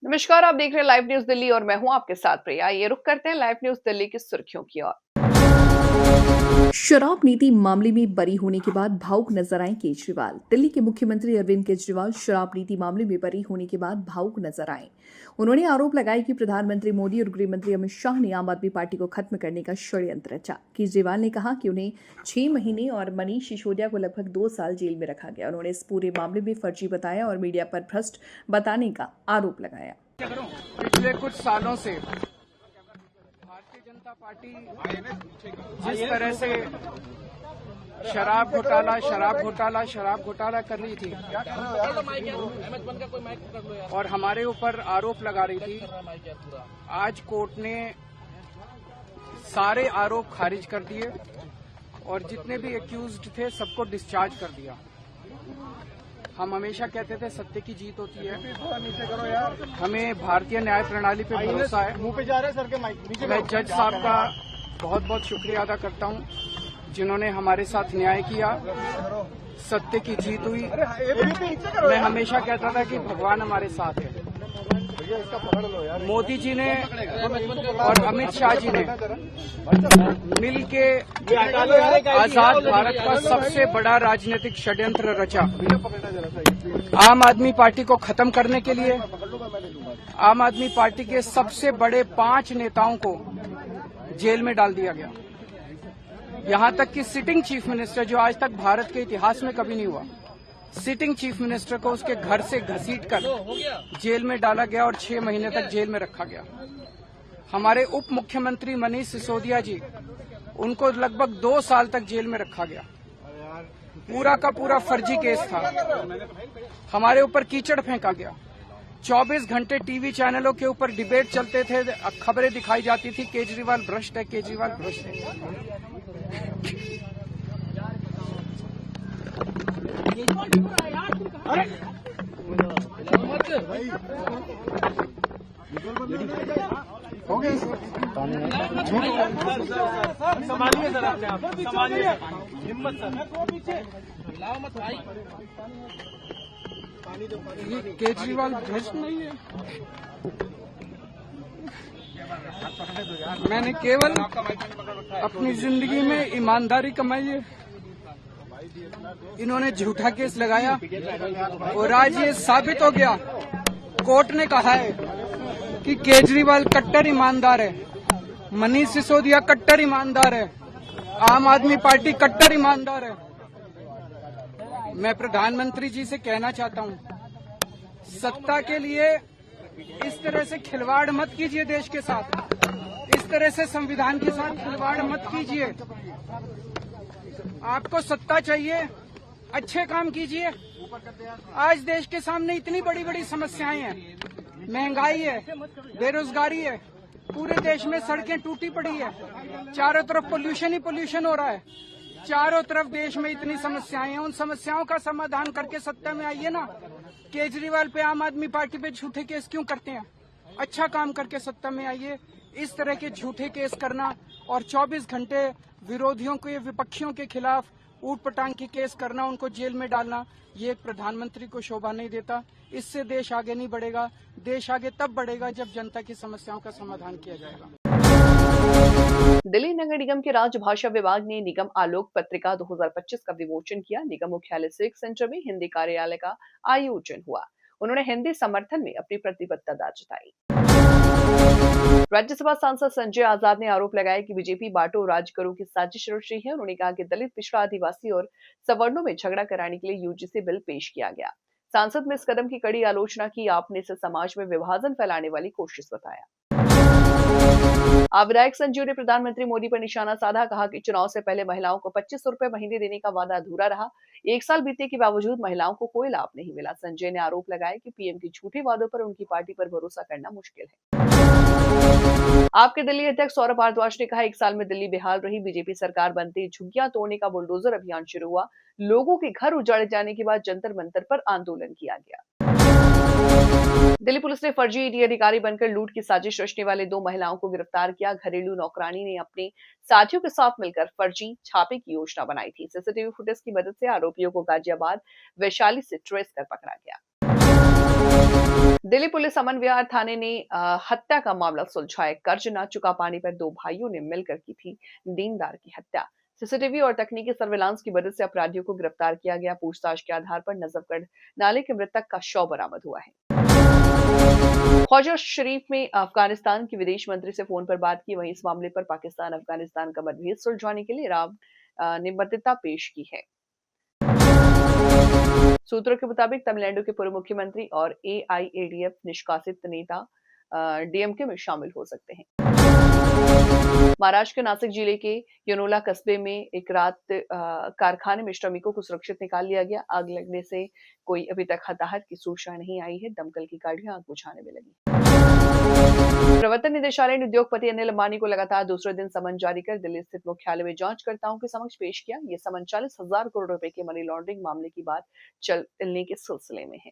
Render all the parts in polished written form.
नमस्कार, आप देख रहे हैं लाइव न्यूज दिल्ली और मैं हूं आपके साथ प्रिया। ये रुक करते हैं लाइव न्यूज दिल्ली की सुर्खियों की ओर। शराब नीति मामले में बरी होने के बाद भावुक नजर आए केजरीवाल। दिल्ली के मुख्यमंत्री अरविंद केजरीवाल शराब नीति मामले में बरी होने के बाद भावुक नजर आए। उन्होंने आरोप लगाया कि प्रधानमंत्री मोदी और गृह मंत्री अमित शाह ने आम आदमी पार्टी को खत्म करने का षड्यंत्र रचा। केजरीवाल ने कहा कि उन्हें 6 महीने और मनीष सिसोदिया को लगभग 2 साल जेल में रखा गया। उन्होंने इस पूरे मामले में फर्जी बताया और मीडिया पर भ्रष्ट बताने का आरोप लगाया। पिछले कुछ सालों से भारतीय जनता पार्टी जिस तरह से शराब घोटाला कर रही थी और हमारे ऊपर आरोप लगा रही थी, आज कोर्ट ने सारे आरोप खारिज कर दिए और जितने भी एक्यूज्ड थे सबको डिस्चार्ज कर दिया। हम हमेशा कहते थे सत्य की जीत होती है। हमें भारतीय न्याय प्रणाली पे भरोसा है। मैं जज साहब का बहुत बहुत शुक्रिया अदा करता हूं जिन्होंने हमारे साथ न्याय किया, सत्य की जीत हुई। मैं हमेशा कहता था कि भगवान हमारे साथ है। मोदी जी ने और अमित शाह जी ने मिल के आजाद भारत का सबसे बड़ा राजनीतिक षड्यंत्र रचा। आम आदमी पार्टी को खत्म करने के लिए आम आदमी पार्टी के सबसे बड़े 5 नेताओं को जेल में डाल दिया गया। यहां तक कि सिटिंग चीफ मिनिस्टर, जो आज तक भारत के इतिहास में कभी नहीं हुआ, सिटिंग चीफ मिनिस्टर को उसके घर से घसीटकर जेल में डाला गया और 6 महीने तक जेल में रखा गया। हमारे उप मुख्यमंत्री मनीष सिसोदिया जी, उनको लगभग 2 साल तक जेल में रखा गया। पूरा का पूरा फर्जी केस था। हमारे ऊपर कीचड़ फेंका गया। 24 घंटे टीवी चैनलों के ऊपर डिबेट चलते थे, खबरें दिखाई जाती थी केजरीवाल भ्रष्ट है, केजरीवाल भ्रष्ट है। संभालिए सर, अपने आप संभालिए, हिम्मत सर, लाओ मत भाई। ये केजरीवाल भ्रष्ट नहीं है। मैंने केवल अपनी जिंदगी में ईमानदारी कमाई है। इन्होंने झूठा केस लगाया और आज ये साबित हो गया। कोर्ट ने कहा है कि केजरीवाल कट्टर ईमानदार है, मनीष सिसोदिया कट्टर ईमानदार है, आम आदमी पार्टी कट्टर ईमानदार है। मैं प्रधानमंत्री जी से कहना चाहता हूं, सत्ता के लिए इस तरह से खिलवाड़ मत कीजिए देश के साथ, इस तरह से संविधान के साथ खिलवाड़ मत कीजिए। आपको सत्ता चाहिए, अच्छे काम कीजिए। आज देश के सामने इतनी बड़ी बड़ी समस्याएं हैं, महंगाई है, बेरोजगारी है, पूरे देश में सड़कें टूटी पड़ी है, चारों तरफ पोल्यूशन ही पोल्यूशन हो रहा है, चारों तरफ देश में इतनी समस्याएं हैं। उन समस्याओं का समाधान करके सत्ता में आइए ना। केजरीवाल पे, आम आदमी पार्टी पे झूठे केस क्यों करते हैं? अच्छा काम करके सत्ता में आइए। इस तरह के झूठे केस करना और 24 घंटे विरोधियों के, विपक्षियों के खिलाफ ऊट पटांग के केस करना, उनको जेल में डालना, ये एक प्रधानमंत्री को शोभा नहीं देता। इससे देश आगे नहीं बढ़ेगा। देश आगे तब बढ़ेगा जब जनता की समस्याओं का समाधान किया जाएगा। दिल्ली नगर निगम के राजभाषा विभाग ने निगम आलोक पत्रिका 2025 का विमोचन किया। निगम मुख्यालय सिविक सेंटर में हिंदी कार्यालय का आयोजन हुआ। उन्होंने हिंदी समर्थन में अपनी प्रतिबद्धता जताई। राज्यसभा सांसद संजय आजाद ने आरोप लगाया कि बीजेपी बाटो राज करो की साजिश रच रही है। उन्होंने कहा कि दलित, पिछड़ा, आदिवासी और सवर्णों में झगड़ा कराने के लिए यूजीसी बिल पेश किया गया। सांसद ने इस कदम की कड़ी आलोचना की। आपने इसे समाज में विभाजन फैलाने वाली कोशिश बताया। विधायक संजीव ने प्रधानमंत्री मोदी पर निशाना साधा। कहा कि चुनाव से पहले महिलाओं को 2500 रुपए महीने देने का वादा अधूरा रहा। 1 साल बीतने के बावजूद महिलाओं को कोई लाभ नहीं मिला। संजय ने आरोप लगाया कि पीएम के झूठे वादों पर उनकी पार्टी पर भरोसा करना मुश्किल है। आपके दिल्ली अध्यक्ष सौरभ भारद्वाज ने कहा, 1 साल में दिल्ली बेहाल रही। बीजेपी सरकार बनते झुग्गियां तोड़ने का बुलडोजर अभियान शुरू हुआ। लोगों के घर उजाड़े जाने के बाद जंतर मंतर पर आंदोलन किया गया। दिल्ली पुलिस ने फर्जी ईडी अधिकारी बनकर लूट की साजिश रचने वाले 2 महिलाओं को गिरफ्तार किया। घरेलू नौकरानी ने अपने साथियों के साथ मिलकर फर्जी छापे की योजना बनाई थी। सीसीटीवी फुटेज की मदद से आरोपियों को गाजियाबाद, वैशाली से ट्रेस कर पकड़ा गया। दिल्ली पुलिस अमन विहार थाने ने हत्या का मामला सुलझाया। कर्ज न चुका पाने पर दो भाइयों ने मिलकर की थी दीनदार की हत्या। सीसीटीवी और तकनीकी सर्विलांस की मदद से अपराधियों को गिरफ्तार किया गया। पूछताछ के आधार पर नजफगढ़ नाले के मृतक का शव बरामद हुआ है। ख्वाजा शरीफ में अफगानिस्तान की विदेश मंत्री से फोन पर बात की। वहीं इस मामले पर पाकिस्तान अफगानिस्तान का मतभेद सुलझाने के लिए राव ने बद्धता पेश की है। सूत्रों के मुताबिक तमिलनाडु के पूर्व मुख्यमंत्री और एआईएडीएफ निष्कासित नेता डीएमके में शामिल हो सकते हैं। महाराष्ट्र के नासिक जिले के यनोला कस्बे में एक रात कारखाने में श्रमिकों को सुरक्षित निकाल लिया गया। आग लगने से कोई अभी तक हताहत की सूचना नहीं आई है। दमकल की गाड़ियां आग बुझाने में लगी। प्रवर्तन निदेशालय ने उद्योगपति अनिल अंबानी को लगातार दूसरे दिन समन जारी कर दिल्ली स्थित मुख्यालय में जांचकर्ताओं के समक्ष पेश किया। ये समन 40,000 करोड़ रुपए के मनी लॉन्ड्रिंग मामले की बात चलने के सिलसिले में है।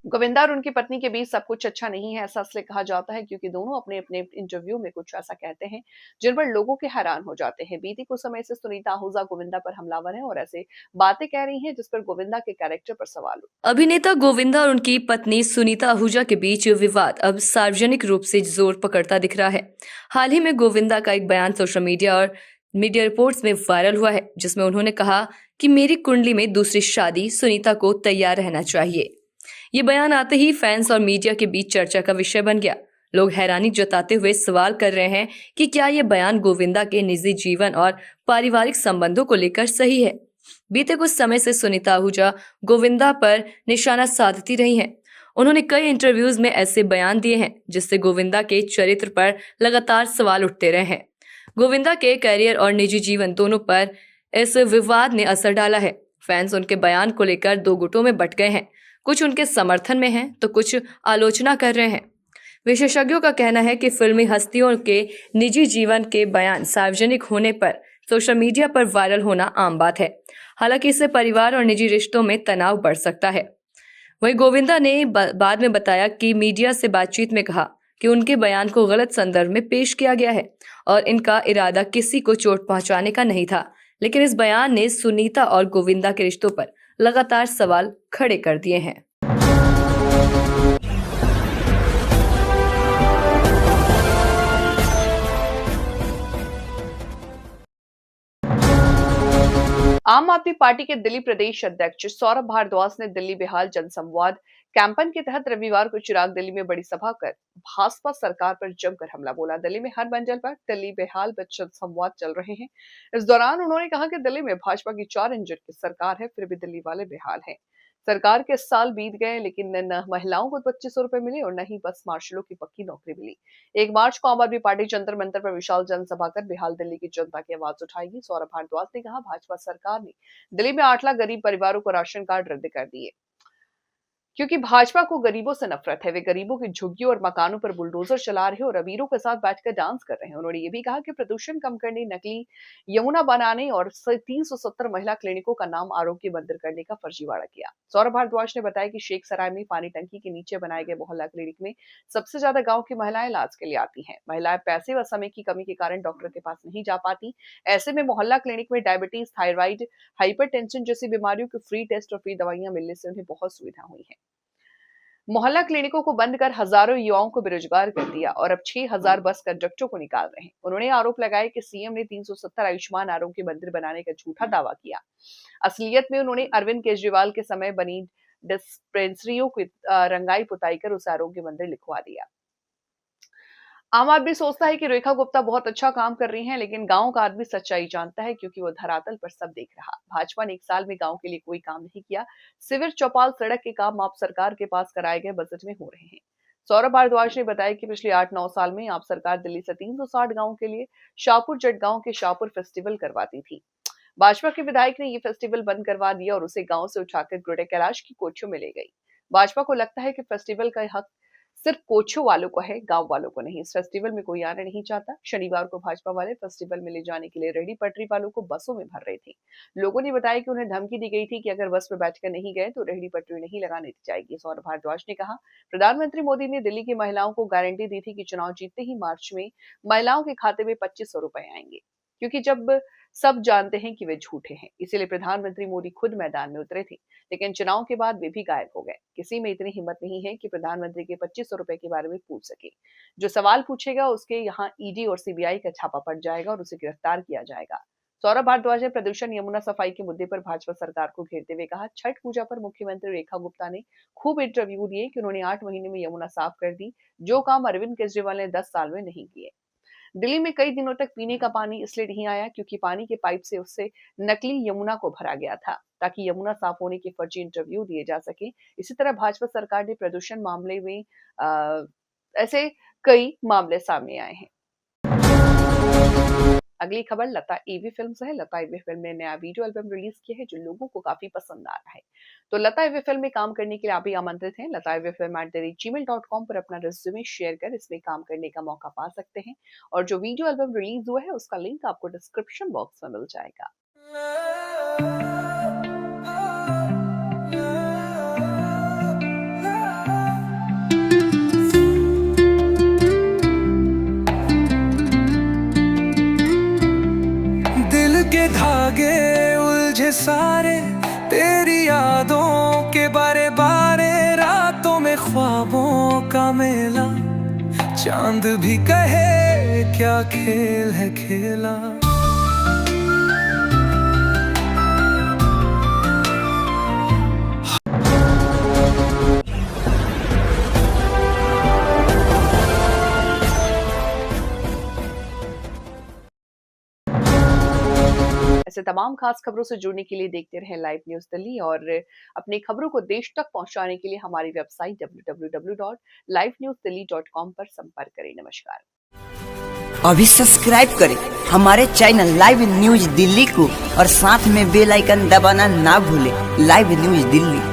गोविंदा और उनकी पत्नी के बीच सब कुछ अच्छा नहीं है, ऐसा इसलिए कहा जाता है क्योंकि दोनों अपने अपने इंटरव्यू में कुछ ऐसा कहते हैं जिन पर लोगों के हैरान हो जाते हैं। बीते कुछ समय से सुनीता आहूजा गोविंदा पर हमलावर है और ऐसे बातें कह रही हैं जिस पर गोविंदा के कैरेक्टर पर सवाल उठे। अभिनेता गोविंदा और उनकी पत्नी सुनीता आहूजा के बीच विवाद अब सार्वजनिक रूप से जोर पकड़ता दिख रहा है। हाल ही में गोविंदा का एक बयान सोशल मीडिया और मीडिया रिपोर्ट्स में वायरल हुआ है, जिसमें उन्होंने कहा कि मेरी कुंडली में दूसरी शादी, सुनीता को तैयार रहना चाहिए। ये बयान आते ही फैंस और मीडिया के बीच चर्चा का विषय बन गया। लोग हैरानी जताते हुए सवाल कर रहे हैं कि क्या ये बयान गोविंदा के निजी जीवन और पारिवारिक संबंधों को लेकर सही है। बीते कुछ समय से सुनीता आहूजा गोविंदा पर निशाना साधती रही हैं। उन्होंने कई इंटरव्यूज में ऐसे बयान दिए हैं जिससे गोविंदा के चरित्र पर लगातार सवाल उठते रहे हैं। गोविंदा के करियर और निजी जीवन दोनों पर इस विवाद ने असर डाला है। फैंस उनके बयान को लेकर दो गुटों में बंट गए हैं। कुछ उनके समर्थन में हैं तो कुछ आलोचना कर रहे हैं। विशेषज्ञों का कहना है कि फिल्मी हस्तियों के निजी जीवन के बयान सार्वजनिक होने पर सोशल मीडिया पर वायरल होना आम बात है। हालांकि इससे परिवार और निजी रिश्तों में तनाव बढ़ सकता है। वहीं गोविंदा ने बाद में बताया कि मीडिया से बातचीत में कहा कि उनके बयान को गलत संदर्भ में पेश किया गया है और इनका इरादा किसी को चोट पहुंचाने का नहीं था। लेकिन इस बयान ने सुनीता और गोविंदा के रिश्तों पर लगातार सवाल खड़े कर दिए हैं। आम आदमी पार्टी के दिल्ली प्रदेश अध्यक्ष सौरभ भारद्वाज ने दिल्ली बेहाल जनसंवाद कैंपेन के तहत रविवार को चिराग दिल्ली में बड़ी सभा कर भाजपा सरकार पर जमकर हमला बोला। दिल्ली में हर मंजिल पर दिल्ली बेहाल जनसंवाद चल रहे हैं। इस दौरान उन्होंने कहा कि दिल्ली में भाजपा की 4 इंजन की सरकार है, फिर भी दिल्ली वाले बेहाल हैं। सरकार के साल बीत गए लेकिन न महिलाओं को 2500 रुपए मिले और न ही बस मार्शलों की पक्की नौकरी मिली। 1 मार्च को आम आदमी पार्टी जंतर मंतर पर विशाल जनसभा कर बेहाल दिल्ली की जनता की आवाज उठाएगी। सौरभ भारद्वाज ने कहा, भाजपा सरकार ने दिल्ली में 8 लाख गरीब परिवारों को राशन कार्ड रद्द कर दिए क्योंकि भाजपा को गरीबों से नफरत है। वे गरीबों की झुग्गियों और मकानों पर बुलडोजर चला रहे और अमीरों के साथ बैठकर डांस कर रहे हैं। उन्होंने ये भी कहा कि प्रदूषण कम करने, नकली यमुना बनाने और 370 महिला क्लिनिकों का नाम आरोग्य मंदिर करने का फर्जीवाड़ा किया। सौरभ भारद्वाज ने बताया कि शेख सराय में पानी टंकी के नीचे बनाए गए मोहल्ला क्लिनिक में सबसे ज्यादा गाँव की महिलाएं इलाज के लिए आती हैं। महिलाएं पैसे व समय की कमी के कारण डॉक्टर के पास नहीं जा पाती। ऐसे में मोहल्ला क्लिनिक में डायबिटीज, थायराइड, हाइपरटेंशन जैसी बीमारियों के फ्री टेस्ट और फ्री दवाइयां मिलने से उन्हें बहुत सुविधा हुई है। मोहल्ला क्लिनिकों को बंद कर हजारों युवाओं को बेरोजगार कर दिया और अब 6000 बस कंडक्टरों को निकाल रहे हैं। उन्होंने आरोप लगाया कि सीएम ने 370 आयुष्मान आरोग्य मंदिर बनाने का झूठा दावा किया। असलियत में उन्होंने अरविंद केजरीवाल के समय बनी डिस्पेंसरियों की रंगाई पुताई कर उसे आरोग्य मंदिर लिखवा दिया। आम आदमी सोचता है कि रेखा गुप्ता बहुत अच्छा काम कर रही हैं, लेकिन गांव का आदमी सच्चाई जानता है क्योंकि वो धरातल पर सब देख रहा। भाजपा ने 1 साल में गांव के लिए कोई काम नहीं किया। सिविर चौपाल सड़क के काम आप सरकार के पास कराए गए बजट में हो रहे हैं। सौरभ भारद्वाज ने बताया कि पिछले 8-9 साल में आप सरकार दिल्ली से 360 गाँव के लिए शाहपुर जटगांव के शाहपुर फेस्टिवल करवाती थी। भाजपा के विधायक ने ये फेस्टिवल बंद करवा दिया और उसे गाँव से उठाकर गुड्डे कैलाश की कोठियों में ले गई। भाजपा को लगता है कि फेस्टिवल का हक सिर्फ कोचों वालों को है, गांव वालों को नहीं। इस फेस्टिवल में कोई आना नहीं चाहता। शनिवार को भाजपा वाले फेस्टिवल में ले जाने के लिए रेहड़ी पटरी वालों को बसों में भर रहे थे। लोगों ने बताया कि उन्हें धमकी दी गई थी कि अगर बस में बैठकर नहीं गए तो रेहड़ी पटरी नहीं लगाने दी जाएगी। सौरभ भारद्वाज ने कहा, प्रधानमंत्री मोदी ने दिल्ली की महिलाओं को गारंटी दी थी कि चुनाव जीतते ही मार्च में महिलाओं के खाते में 2500 रुपए आएंगे, क्योंकि जब सब जानते हैं कि वे झूठे हैं। इसीलिए प्रधानमंत्री मोदी खुद मैदान में उतरे थे, लेकिन चुनाव के बाद वे भी गायब हो गए। किसी में इतनी हिम्मत नहीं है कि प्रधानमंत्री के 2500 रुपए के बारे में पूछ सके। जो सवाल पूछेगा उसके यहाँ ईडी और सीबीआई का छापा पड़ जाएगा और उसे गिरफ्तार किया जाएगा। सौरभ भारद्वाज ने प्रदूषण यमुना सफाई के मुद्दे पर भाजपा सरकार को घेरते हुए कहा, छठ पूजा पर मुख्यमंत्री रेखा गुप्ता ने खूब इंटरव्यू दिए कि उन्होंने 8 महीने में यमुना साफ कर दी, जो काम अरविंद केजरीवाल ने 10 साल में नहीं किए। दिल्ली में कई दिनों तक पीने का पानी इसलिए नहीं आया क्योंकि पानी के पाइप से उससे नकली यमुना को भरा गया था, ताकि यमुना साफ होने के फर्जी इंटरव्यू दिए जा सके। इसी तरह भाजपा सरकार ने प्रदूषण मामले में ऐसे कई मामले सामने आए हैं। अगली खबर लता ईवी फिल्म से है। लता ईवी फिल्म ने नया वीडियो एल्बम रिलीज किया है जो लोगों को काफी पसंद आ रहा है। तो लता ईवी फिल्म में काम करने के लिए आप भी आमंत्रित हैं। लता ईवी फिल्म @gmail.com पर अपना रिज्यूमे शेयर कर इसमें काम करने का मौका पा सकते हैं। और जो वीडियो एल्बम रिलीज हुआ है उसका लिंक आपको डिस्क्रिप्शन बॉक्स में मिल जाएगा। के धागे उलझे सारे तेरी यादों के बारे बारे, रातों में ख्वाबों का मेला, चांद भी कहे क्या खेल है खेला। ऐसे तमाम खास खबरों से जुड़ने के लिए देखते रहें लाइव न्यूज दिल्ली और अपनी खबरों को देश तक पहुंचाने के लिए हमारी वेबसाइट www.livenewsdelhi.com पर संपर्क करें। नमस्कार। अभी सब्सक्राइब करें हमारे चैनल लाइव न्यूज दिल्ली को और साथ में बेल आइकन दबाना ना भूलें। Live news Delhi.